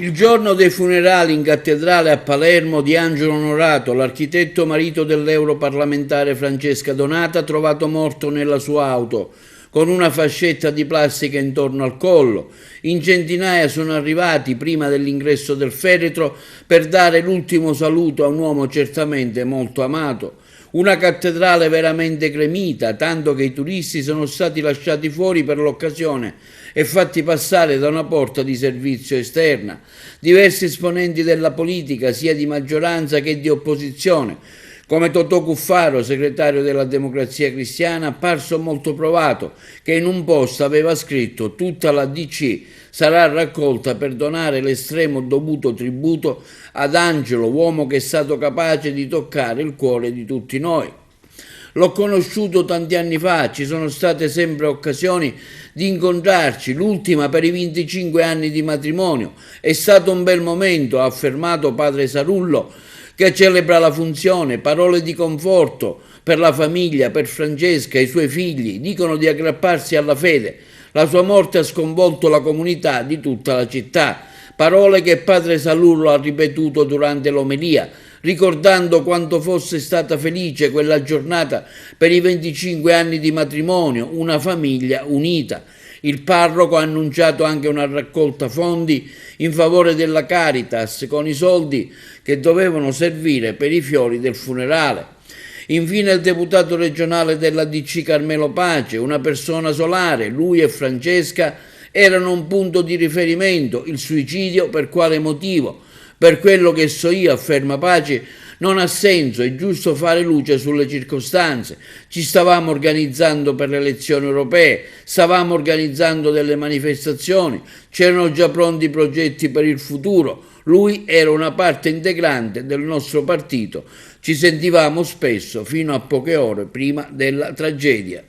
Il giorno dei funerali in cattedrale a Palermo di Angelo Onorato, l'architetto marito dell'europarlamentare Francesca Donata, trovato morto nella sua auto, con una fascetta di plastica intorno al collo. In centinaia sono arrivati prima dell'ingresso del feretro per dare l'ultimo saluto a un uomo certamente molto amato. Una cattedrale veramente gremita, tanto che i turisti sono stati lasciati fuori per l'occasione e fatti passare da una porta di servizio esterna. Diversi esponenti della politica, sia di maggioranza che di opposizione, come Totò Cuffaro, segretario della Democrazia Cristiana, apparso molto provato, che in un post aveva scritto: tutta la DC sarà raccolta per donare l'estremo dovuto tributo ad Angelo, uomo che è stato capace di toccare il cuore di tutti noi. L'ho conosciuto tanti anni fa, ci sono state sempre occasioni di incontrarci, l'ultima per i 25 anni di matrimonio. È stato un bel momento, ha affermato padre Sarullo, che celebra la funzione, parole di conforto per la famiglia, per Francesca e i suoi figli, dicono di aggrapparsi alla fede. La sua morte ha sconvolto la comunità di tutta la città, parole che padre Sarullo ha ripetuto durante l'omelia, ricordando quanto fosse stata felice quella giornata per i 25 anni di matrimonio, una famiglia unita. Il parroco ha annunciato anche una raccolta fondi in favore della Caritas con i soldi che dovevano servire per i fiori del funerale. Infine il deputato regionale della DC Carmelo Pace, una persona solare, lui e Francesca erano un punto di riferimento. Il suicidio per quale motivo? Per quello che so io, afferma Pace, non ha senso, è giusto fare luce sulle circostanze. Ci stavamo organizzando per le elezioni europee, stavamo organizzando delle manifestazioni, c'erano già pronti progetti per il futuro. Lui era una parte integrante del nostro partito, ci sentivamo spesso fino a poche ore prima della tragedia.